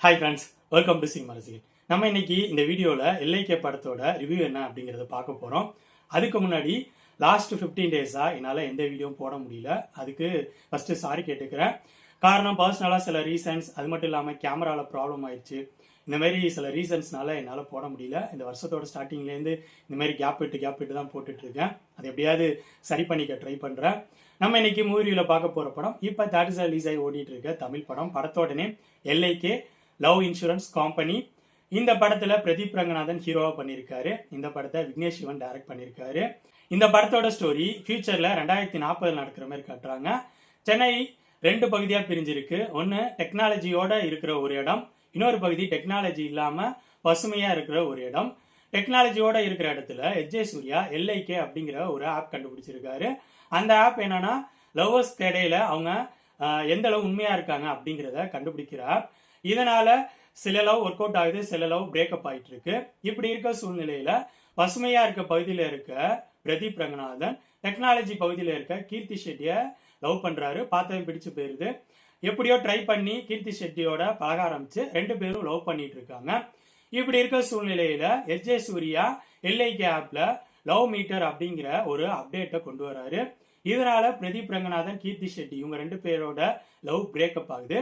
Hi friends, welcome to cinema ரசிகன். நம்ம இன்னைக்கு இந்த வீடியோவில் எல்ஐகே படத்தோட ரிவ்யூ என்ன அப்படிங்கிறத பார்க்க போகிறோம். அதுக்கு முன்னாடி லாஸ்ட் 15 டேஸாக என்னால் எந்த வீடியோவும் போட முடியல. அதுக்கு ஃபஸ்ட்டு சாரி கேட்டுக்கிறேன். காரணம் பர்சனலாக சில ரீசன்ஸ், அது மட்டும் இல்லாமல் கேமராவில் ப்ராப்ளம் ஆயிடுச்சு. இந்த மாதிரி சில ரீசன்ஸ்னால என்னால் போட முடியல. இந்த வருஷத்தோட ஸ்டார்டிங்லேருந்து இந்த மாதிரி கேப் விட்டு தான் போட்டுட்ருக்கேன். அது எப்படியாவது சரி பண்ணிக்க ட்ரை பண்ணுறேன். நம்ம இன்னைக்கு மூவியில் பார்க்க போகிற படம் இப்போ தேட்டர்ஸில் ரிலீஸ் ஆகி ஓடிட்டு இருக்க தமிழ் படம். படத்தோட நேம் எல்ஐகே லவ் இன்சூரன்ஸ் கம்பெனி. இந்த படத்துல பிரதீப் ரங்கநாதன் ஹீரோவா பண்ணியிருக்காரு. இந்த படத்தை விக்னேஷ் சிவன் டைரக்ட் பண்ணியிருக்காரு. இந்த படத்தோட ஸ்டோரி ஃபியூச்சர்ல 2040 நடக்கிற மாதிரி காட்டுறாங்க. சென்னை 2 பகுதியா பிரிஞ்சிருக்கு. ஒன்னு டெக்னாலஜியோட இருக்கிற ஒரு இடம், இன்னொரு பகுதி டெக்னாலஜி இல்லாம பசுமையா இருக்கிற ஒரு இடம். டெக்னாலஜியோட இருக்கிற இடத்துல எஜ்ஜே சூர்யா எல்ஐகே அப்படிங்கிற ஒரு ஆப் கண்டுபிடிச்சிருக்காரு. அந்த ஆப் என்னன்னா லவ்வர்ஸ்க்கு இடையில அவங்க எந்த அளவு உண்மையா இருக்காங்க அப்படிங்கிறத கண்டுபிடிக்கிற ஆப். இதனால சில லவ் ஒர்க் அவுட் ஆகுது, சில லவ் பிரேக்கப் ஆயிட்டு இருக்கு. இப்படி இருக்க சூழ்நிலையில பசுமையா இருக்க பகுதியில இருக்க பிரதீப் ரங்கநாதன் டெக்னாலஜி பகுதியில இருக்க கீர்த்தி ஷெட்டிய லவ் பண்றாரு. பார்த்தவன் பிடிச்சு போயிருது. எப்படியோ ட்ரை பண்ணி கீர்த்தி ஷெட்டியோட பழக ஆரம்பிச்சு 2 பேரும் லவ் பண்ணிட்டு இருக்காங்க. இப்படி இருக்க சூழ்நிலையில எஜ்ஜே சூர்யா எல்ஐகே ஆப்ல லவ் மீட்டர் அப்படிங்கிற ஒரு அப்டேட்டை கொண்டு வராரு. இதனால பிரதீப் ரங்கநாதன் கீர்த்தி ஷெட்டி இவங்க 2 பேரோட லவ் பிரேக்கப் ஆகுது.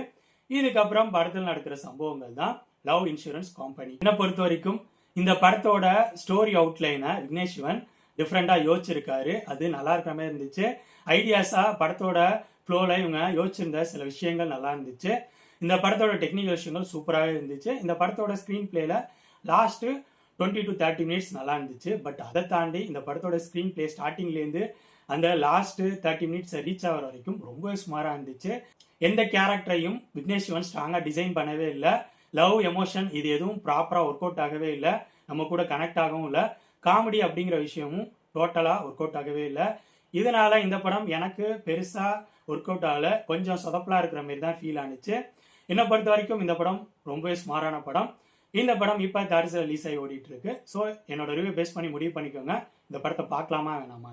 இதுக்கப்புறம் படத்தில் நடக்கிற சம்பவங்கள் தான் லவ் இன்சூரன்ஸ் கம்பெனி. என்னை பொறுத்த வரைக்கும் இந்த படத்தோட ஸ்டோரி அவுட்லைனை விக்னேஷ் சிவன் டிஃப்ரெண்டா யோசிச்சிருக்காரு. அது நல்லா இருக்கிற மாதிரி இருந்துச்சு. ஐடியாஸா படத்தோட ஃப்ளோல இவங்க யோசிச்சிருந்த சில விஷயங்கள் நல்லா இருந்துச்சு. இந்த படத்தோட டெக்னிக்கல் விஷயங்கள் சூப்பராகவே இருந்துச்சு. இந்த படத்தோட ஸ்க்ரீன் பிளேல லாஸ்ட் 20 to 30 மினிட்ஸ் நல்லா இருந்துச்சு. பட் அதை தாண்டி இந்த படத்தோட ஸ்க்ரீன் பிளே ஸ்டார்டிங்லேருந்து அந்த லாஸ்ட் 30 மினிட்ஸ் ரீச் ஆகிற வரைக்கும் ரொம்ப சுமாராக இருந்துச்சு. எந்த கேரக்டரையும் விக்னேஷ் சிவன் ஸ்ட்ராங்காக டிசைன் பண்ணவே இல்லை. லவ் எமோஷன் இது எதுவும் ப்ராப்பராக ஒர்க் அவுட் ஆகவே இல்லை. நம்ம கூட கனெக்ட் ஆகவும் இல்லை. காமெடி அப்படிங்கிற விஷயமும் டோட்டலாக ஒர்க் அவுட் ஆகவே இல்லை. இதனால இந்த படம் எனக்கு பெருசாக ஒர்க் அவுட் ஆகலை. கொஞ்சம் சொதப்பலாக இருக்கிற மாதிரி தான் ஃபீல் ஆனிச்சு. என்னை பொறுத்த வரைக்கும் இந்த படம் ரொம்பவே ஸ்மாரான படம். இந்த படம் இப்போ தேட்டர்ஸில் ரிலீஸ் ஆகி ஓடிட்டு இருக்கு. ஸோ என்னோட ரிவ்யூ பேஸ் பண்ணி முடிவு பண்ணிக்கோங்க, இந்த படத்தை பார்க்கலாமா வேணாமா.